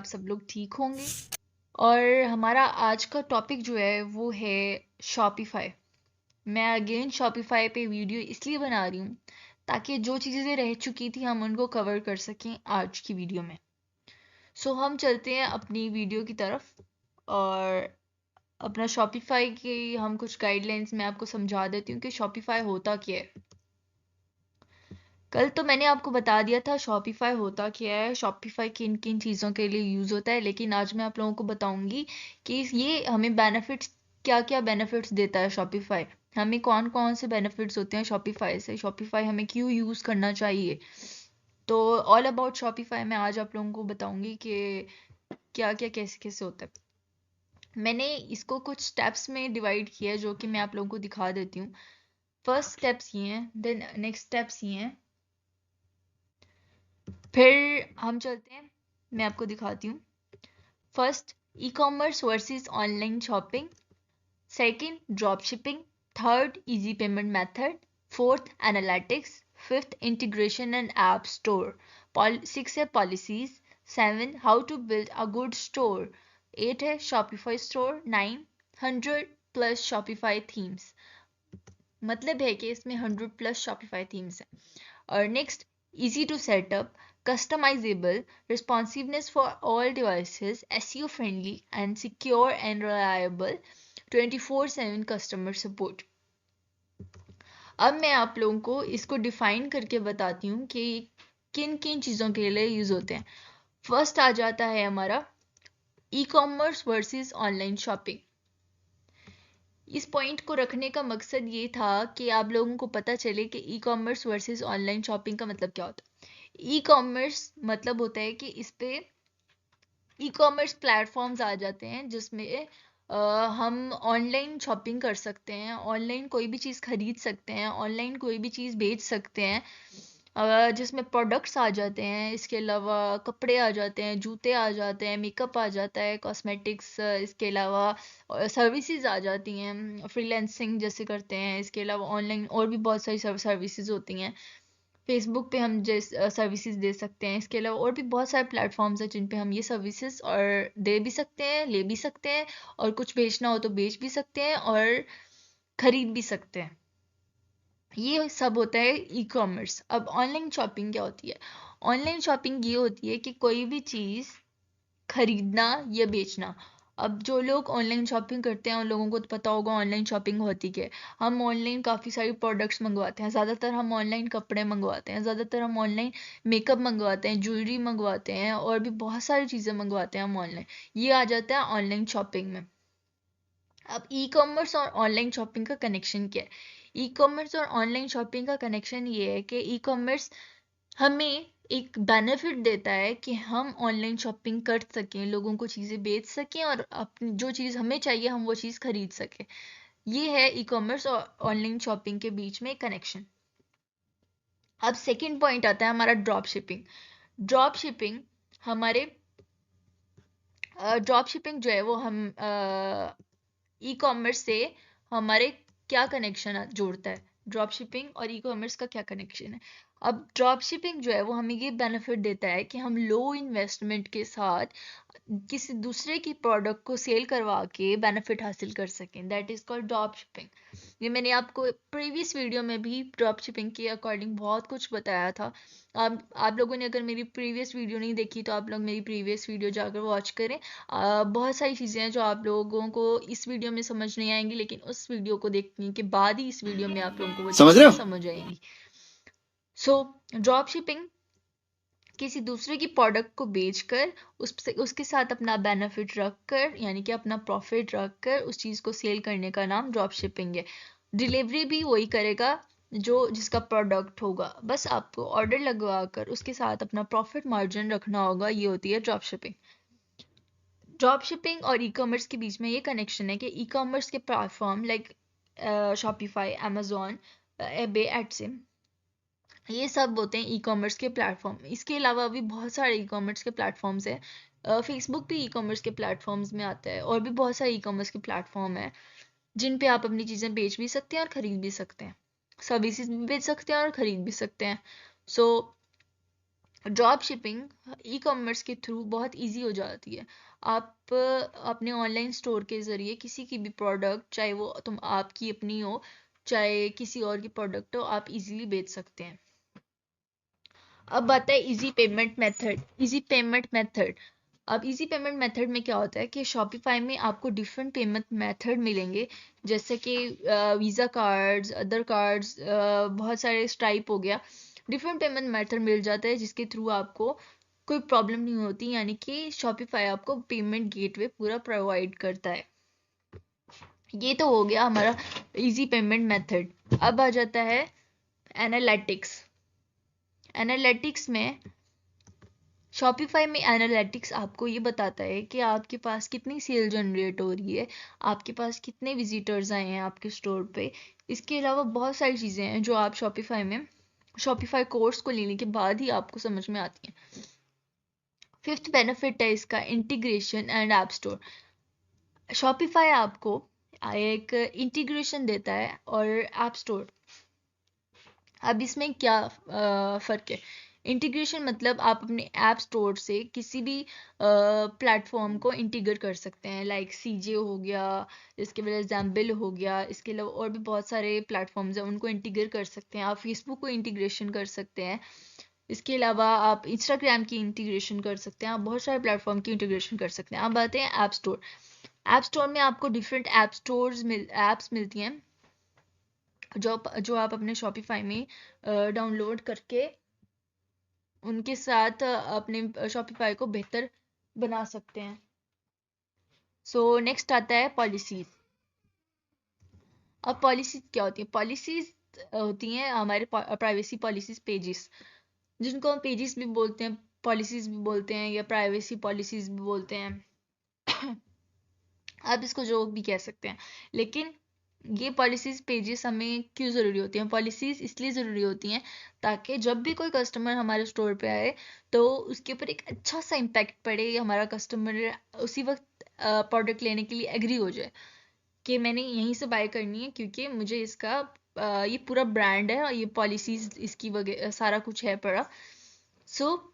सब लोग ठीक होंगे। और हमारा आज का टॉपिक जो है वो है शॉपिफाई। मैं अगेन शॉपिफाई पे वीडियो इसलिए बना रही हूँ ताकि जो चीज़ें रह चुकी थी हम उनको कवर कर सकें आज की वीडियो में। सो हम चलते हैं अपनी वीडियो की तरफ और अपना शॉपिफाई की हम कुछ गाइडलाइंस मैं आपको समझा देती हूँ कि शॉपिफाई होता क्या है। कल तो मैंने आपको बता दिया था शॉपिफाई होता क्या है, शॉपिफाई किन किन चीज़ों के लिए यूज़ होता है, लेकिन आज मैं आप लोगों को बताऊंगी कि ये हमें बेनिफिट्स क्या क्या बेनिफिट्स देता है शॉपिफाई। हमें कौन कौन से बेनिफिट्स होते हैं शॉपिफाई से, शॉपिफाई हमें क्यों यूज़ करना चाहिए। तो ऑल अबाउट शॉपिफाई मैं आज आप लोगों को बताऊंगी कि क्या क्या कैसे कैसे होता है। मैंने इसको कुछ स्टेप्स में डिवाइड किया है जो कि मैं आप लोगों को दिखा देती हूँ। फर्स्ट स्टेप्स ये हैं, देन नेक्स्ट स्टेप्स ये हैं, फिर हम चलते हैं, मैं आपको दिखाती हूँ। First, e commerce versus online shopping. Second, drop shipping. Third, easy payment method. Fourth, analytics. Fifth, integration and app store. Six है policies. Seven, how to build a good store. Eight है Shopify store. Nine, 100+ Shopify themes. मतलब है कि इसमें 100+ Shopify themes हैं। और next, easy to set up, customizable, responsiveness for all devices, SEO friendly and secure and reliable, 24/7 customer support। अब मैं आप लोगों को इसको डिफाइन करके बताती हूँ कि किन किन चीज़ों के लिए यूज़ होते हैं। फर्स्ट आ जाता है हमारा ई कॉमर्स वर्सेस ऑनलाइन शॉपिंग। इस पॉइंट को रखने का मकसद ये था कि आप लोगों को पता चले कि ई कॉमर्स वर्सेस ऑनलाइन शॉपिंग का मतलब क्या होता है। ई कॉमर्स मतलब होता है कि इस पे ई कॉमर्स प्लेटफॉर्म्स आ जाते हैं जिसमें हम ऑनलाइन शॉपिंग कर सकते हैं, ऑनलाइन कोई भी चीज़ खरीद सकते हैं, ऑनलाइन कोई भी चीज़ बेच सकते हैं, जिसमें प्रोडक्ट्स आ जाते हैं, इसके अलावा कपड़े आ जाते हैं, जूते आ जाते हैं, मेकअप आ जाता है, कॉस्मेटिक्स, इसके अलावा सर्विसेज आ जाती हैं, फ्रीलांसिंग जैसे करते हैं, इसके अलावा ऑनलाइन और भी बहुत सारी सर्विसेज होती हैं। फेसबुक पे हम जैसे सर्विसेज दे सकते हैं, इसके अलावा और भी बहुत सारे प्लेटफॉर्म्स हैं जिन पे हम ये सर्विसेज और दे भी सकते हैं, ले भी सकते हैं, और कुछ बेचना हो तो बेच भी सकते हैं और खरीद भी सकते हैं। ये सब होता है ई कॉमर्स। अब ऑनलाइन शॉपिंग क्या होती है? ऑनलाइन शॉपिंग ये होती है कि कोई भी चीज़ खरीदना या बेचना। अब जो लोग ऑनलाइन शॉपिंग करते हैं उन लोगों को तो पता होगा ऑनलाइन शॉपिंग होती क्या है। हम ऑनलाइन काफ़ी सारी प्रोडक्ट्स मंगवाते हैं, ज़्यादातर हम ऑनलाइन कपड़े मंगवाते हैं, ज़्यादातर हम ऑनलाइन मेकअप मंगवाते हैं, ज्वेलरी मंगवाते हैं, और भी बहुत सारी चीज़ें मंगवाते हैं हम ऑनलाइन। ये आ जाता है ऑनलाइन शॉपिंग में। अब ई कॉमर्स और ऑनलाइन शॉपिंग का कनेक्शन क्या है? ई कॉमर्स और ऑनलाइन शॉपिंग का कनेक्शन ये है कि ई कॉमर्स हमें एक बेनिफिट देता है कि हम ऑनलाइन शॉपिंग कर सकें, लोगों को चीज़ें बेच सकें, और अपनी जो चीज़ हमें चाहिए हम वो चीज़ खरीद सकें। ये है ई कॉमर्स और ऑनलाइन शॉपिंग के बीच में कनेक्शन। अब सेकंड पॉइंट आता है हमारा ड्रॉप शिपिंग। ड्रॉप शिपिंग हमारे ड्रॉप शिपिंग जो है वो हम ई कॉमर्स से हमारे क्या कनेक्शन जोड़ता है, ड्रॉप शिपिंग और ई कॉमर्स का क्या कनेक्शन है। अब ड्रॉप शिपिंग जो है वो हमें ये बेनिफिट देता है कि हम लो इन्वेस्टमेंट के साथ किसी दूसरे की प्रोडक्ट को सेल करवा के बेनिफिट हासिल कर सकें, that is called drop shipping. ये मैंने आपको प्रीवियस वीडियो में भी ड्रॉप शिपिंग के अकॉर्डिंग बहुत कुछ बताया था। आप लोगों ने अगर मेरी प्रीवियस वीडियो नहीं देखी तो आप लोग मेरी प्रीवियस वीडियो जाकर वॉच करें। बहुत सारी चीज़ें हैं जो आप लोगों को इस वीडियो में समझ नहीं आएंगी, लेकिन उस वीडियो को देखने के बाद ही इस वीडियो में आप लोगों को वो समझ रहे चीज़ें हो। समझ आएंगी। सो ड्रॉप शिपिंग किसी दूसरे की प्रोडक्ट को बेचकर उससे उसके साथ अपना बेनिफिट रखकर, यानी कि अपना प्रॉफिट रखकर उस चीज़ को सेल करने का नाम ड्रॉप शिपिंग है। डिलीवरी भी वही करेगा जो जिसका प्रोडक्ट होगा, बस आपको ऑर्डर लगवा कर उसके साथ अपना प्रॉफिट मार्जिन रखना होगा। ये होती है ड्रॉप शिपिंग। ड्रॉप शिपिंग और ई कॉमर्स के बीच में ये कनेक्शन है कि ई कॉमर्स के प्लेटफॉर्म लाइक शॉपिफाई, अमेजोन, एबे, एटसिम, ये सब होते हैं ई कॉमर्स के प्लेटफॉर्म। इसके अलावा भी बहुत सारे ई कॉमर्स के प्लेटफॉर्म्स हैं। फेसबुक भी ई कॉमर्स के प्लेटफॉर्म्स में आता है, और भी बहुत सारे ई कॉमर्स के प्लेटफॉर्म हैं जिन पे आप अपनी चीज़ें बेच भी सकते हैं और ख़रीद भी सकते हैं, सर्विसेज भी बेच सकते हैं और ख़रीद भी सकते हैं। So drop shipping e commerce के थ्रू बहुत इजी हो जाती है। आप अपने ऑनलाइन स्टोर के ज़रिए किसी की भी प्रोडक्ट, चाहे वो तुम आपकी अपनी हो चाहे किसी और की प्रोडक्ट हो, आप इजीली बेच सकते हैं। अब आता है easy payment method. Easy payment method, अब इजी पेमेंट मेथड में क्या होता है कि शॉपिफाई में आपको डिफरेंट पेमेंट मेथड मिलेंगे, जैसे कि वीज़ा कार्ड्स, अदर कार्ड्स, बहुत सारे स्ट्राइप हो गया, डिफरेंट पेमेंट मेथड मिल जाता है जिसके थ्रू आपको कोई प्रॉब्लम नहीं होती, यानी कि शॉपिफाई आपको पेमेंट गेटवे पूरा प्रोवाइड करता है। ये तो हो गया हमारा इजी पेमेंट मेथड। अब आ जाता है एनालिटिक्स। एनालिटिक्स में, शॉपिफाई में एनालिटिक्स आपको ये बताता है कि आपके पास कितनी सेल जनरेट हो रही है, आपके पास कितने विजिटर्स आए हैं आपके स्टोर पे। इसके अलावा बहुत सारी चीज़ें हैं जो आप शॉपिफाई में, शॉपिफाई कोर्स को लेने के बाद ही आपको समझ में आती हैं। फिफ्थ बेनिफिट है इसका integration and app store. Shopify आपको एक इंटीग्रेशन देता है और ऐप स्टोर। अब इसमें क्या फ़र्क है? इंटीग्रेशन मतलब आप अपने ऐप स्टोर से किसी भी प्लेटफॉर्म को इंटीग्रेट कर सकते हैं, लाइक सीजे हो गया, इसके बाद एग्जाम्पल हो गया, इसके अलावा और भी बहुत सारे प्लेटफॉर्म्स हैं, उनको इंटीग्रेट कर सकते हैं। आप फेसबुक को इंटीग्रेशन कर सकते हैं, इसके अलावा आप इंस्टाग्राम की इंटीग्रेशन कर सकते हैं, आप बहुत सारे प्लेटफॉर्म की इंटीग्रेशन कर सकते हैं। अब आते हैं ऐप स्टोर। ऐप स्टोर में आपको डिफरेंट ऐप्स मिलती हैं जो आप अपने शॉपिफाई में डाउनलोड करके उनके साथ अपने शॉपिफाई को बेहतर बना सकते हैं। सो नेक्स्ट आता है पॉलिसीज। अब पॉलिसीज क्या होती है? पॉलिसीज होती हैं हमारे प्राइवेसी पॉलिसीज पेजेस, जिनको हम पेजेस भी बोलते हैं, पॉलिसीज भी बोलते हैं, या प्राइवेसी पॉलिसीज भी बोलते हैं। आप इसको जो भी कह सकते हैं, लेकिन ये पॉलिसीज पेजेस हमें क्यों ज़रूरी होती हैं? पॉलिसीज इसलिए ज़रूरी होती हैं ताकि जब भी कोई कस्टमर हमारे स्टोर पे आए तो उसके ऊपर एक अच्छा सा इम्पैक्ट पड़े, हमारा कस्टमर उसी वक्त प्रोडक्ट लेने के लिए एग्री हो जाए कि मैंने यहीं से बाय करनी है क्योंकि मुझे इसका ये पूरा ब्रांड है और ये पॉलिसीज इसकी वगैरह सारा कुछ है पड़ा। सो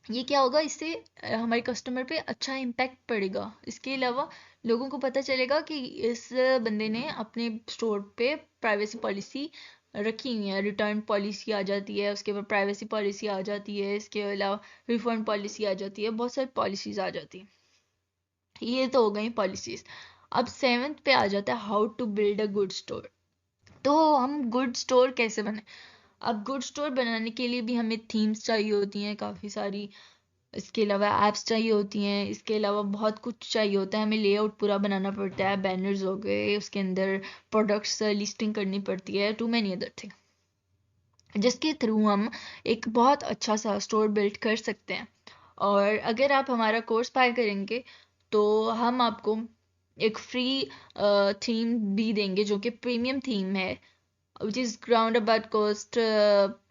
ये क्या होगा, इससे हमारे कस्टमर पे अच्छा इम्पैक्ट पड़ेगा। इसके अलावा लोगों को पता चलेगा कि इस बंदे ने अपने स्टोर पे प्राइवेसी पॉलिसी रखी हुई है, रिटर्न पॉलिसी आ जाती है, उसके बाद प्राइवेसी पॉलिसी आ जाती है, इसके अलावा रिफंड पॉलिसी आ जाती है, बहुत सारी पॉलिसीज आ जाती है। ये तो हो गई पॉलिसीज। अब सेवन्थ पे आ जाता है how to build a good store. तो हम गुड स्टोर कैसे बने? अब गुड स्टोर बनाने के लिए भी हमें थीम्स चाहिए होती हैं काफ़ी सारी, इसके अलावा एप्स चाहिए होती हैं, इसके अलावा बहुत कुछ चाहिए होता है, हमें लेआउट पूरा बनाना पड़ता है, बैनर्स हो गए, उसके अंदर प्रोडक्ट्स लिस्टिंग करनी पड़ती है, टू मैनी अदर थिंग, जिसके थ्रू हम एक बहुत अच्छा सा स्टोर बिल्ड कर सकते हैं। और अगर आप हमारा कोर्स बाय करेंगे तो हम आपको एक फ्री थीम भी देंगे जो कि प्रीमियम थीम है, which is round about cost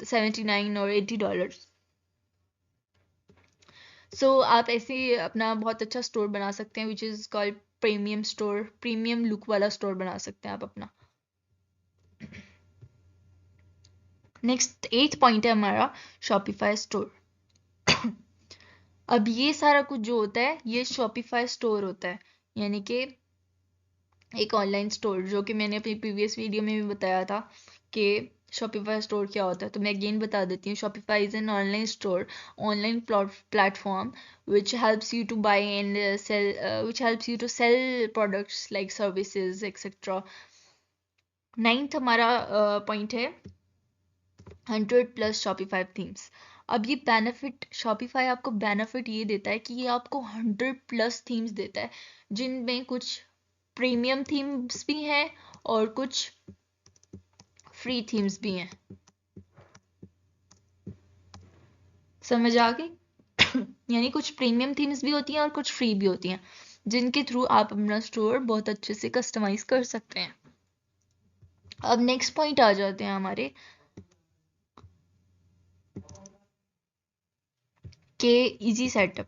79 और $80। आप ऐसे ही अपना बहुत अच्छा स्टोर बना सकते हैं, which is called premium store. Premium look वाला स्टोर बना सकते हैं आप अपना। नेक्स्ट 8th पॉइंट है हमारा शॉपिफाई स्टोर। अब ये सारा कुछ जो होता है ये शॉपिफाई स्टोर होता है, यानी कि एक ऑनलाइन स्टोर, जो कि मैंने अपनी प्रीवियस वीडियो में भी बताया था कि शॉपिफाई स्टोर क्या होता है। तो मैं अगेन बता देती हूँ, Shopify is an online store, online platform which helps you to buy and sell, which helps you to sell products like services etc. Ninth हमारा पॉइंट है 100+ शॉपिफाई थीम्स। अब ये बेनिफिट, शॉपिफाई आपको बेनिफिट ये देता है कि ये आपको 100+ थीम्स देता है, जिनमें कुछ प्रीमियम थीम्स भी हैं और कुछ फ्री थीम्स भी हैं। समझ आ गई? यानी कुछ प्रीमियम थीम्स भी होती हैं और कुछ फ्री भी होती हैं, जिनके थ्रू आप अपना स्टोर बहुत अच्छे से कस्टमाइज कर सकते हैं। अब नेक्स्ट पॉइंट आ जाते हैं हमारे के इजी सेटअप।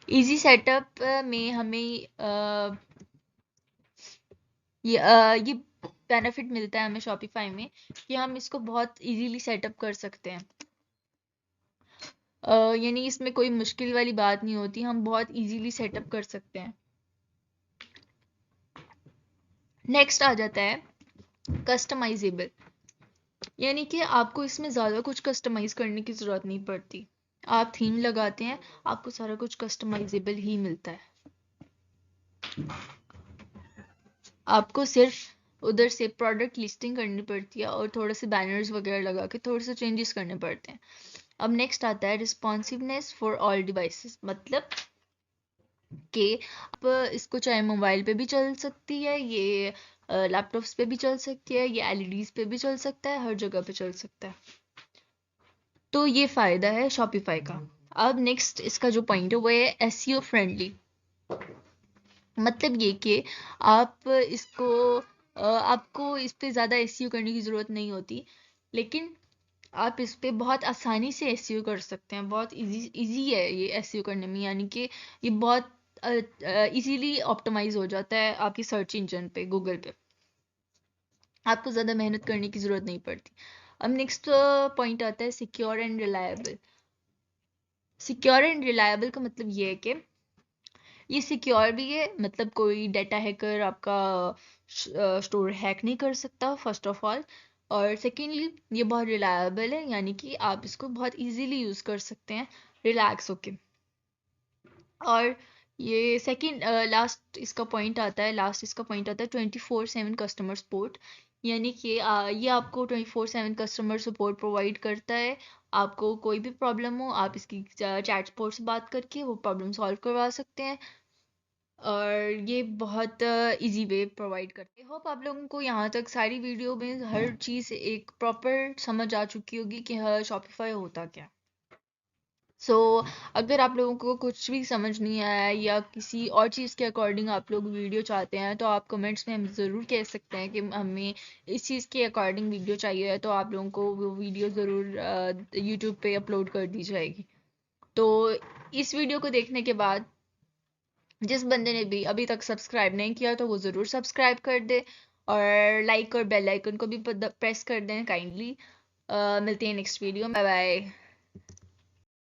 इजी सेटअप में हमें ये बेनिफिट मिलता है हमें शॉपिफाई में कि हम इसको बहुत इजीली सेटअप कर सकते हैं। यानी इसमें कोई मुश्किल वाली बात नहीं होती, हम बहुत इजीली सेटअप कर सकते हैं। नेक्स्ट आ जाता है कस्टमाइजेबल, यानी कि आपको इसमें ज़्यादा कुछ कस्टमाइज करने की ज़रूरत नहीं पड़ती। आप थीम लगाते हैं, आपको सारा कुछ कस्टमाइजेबल ही मिलता है। आपको सिर्फ उधर से प्रोडक्ट लिस्टिंग करनी पड़ती है और थोड़े से बैनर्स वगैरह लगा के थोड़े से चेंजेस करने पड़ते हैं। अब नेक्स्ट आता है रिस्पॉन्सिवनेस फॉर ऑल डिवाइसेस, मतलब कि आप इसको चाहे मोबाइल पे भी चल सकती है, ये लैपटॉप्स पे भी चल सकती है, ये एलईडीज पे भी चल सकता है, हर जगह पे चल सकता है। तो ये फ़ायदा है शॉपिफाई का। अब नेक्स्ट इसका जो पॉइंट है वो है एसईओ फ्रेंडली, मतलब ये कि आप इसको आपको इस पे ज़्यादा एसईओ करने की ज़रूरत नहीं होती, लेकिन आप इस पे बहुत आसानी से एसईओ कर सकते हैं। बहुत इजी है ये एसईओ करने में, यानी कि ये बहुत इजीली ऑप्टिमाइज हो जाता है आपकी सर्च इंजन पे, गूगल पे। आपको ज़्यादा मेहनत करने की ज़रूरत नहीं पड़ती। अब नेक्स्ट पॉइंट आता है secure and reliable. Secure and reliable का मतलब ये है कि ये सिक्योर भी है, मतलब कोई डेटा हैकर आपका स्टोर हैक नहीं कर सकता, फर्स्ट ऑफ ऑल। और सेकेंडली ये बहुत रिलायबल है, यानी कि आप इसको बहुत इजीली यूज़ कर सकते हैं रिलैक्स होके। और ये सेकंड लास्ट इसका पॉइंट आता है 24/7 कस्टमर सपोर्ट, यानी कि ये आपको 24/7 कस्टमर सपोर्ट प्रोवाइड करता है। आपको कोई भी प्रॉब्लम हो, आप इसकी चैट सपोर्ट से बात करके वो प्रॉब्लम सॉल्व करवा सकते हैं। और ये बहुत इजी वे प्रोवाइड करते हैं। होप आप लोगों को यहाँ तक सारी वीडियो में हर चीज़ एक प्रॉपर समझ आ चुकी होगी कि हाँ शॉपिफाई होता क्या। सो अगर आप लोगों को कुछ भी समझ नहीं आया या किसी और चीज़ के अकॉर्डिंग आप लोग वीडियो चाहते हैं, तो आप कमेंट्स में हम ज़रूर कह सकते हैं कि हमें इस चीज़ के अकॉर्डिंग वीडियो चाहिए, तो आप लोगों को वो वीडियो ज़रूर यूट्यूब पे अपलोड कर दी जाएगी। तो इस वीडियो को देखने के बाद जिस बंदे ने भी अभी तक सब्सक्राइब नहीं किया तो वो ज़रूर सब्सक्राइब कर दे, और लाइक और बेल आइकन को भी प्रेस कर दें काइंडली। मिलते हैं नेक्स्ट वीडियो में, बाय बाय।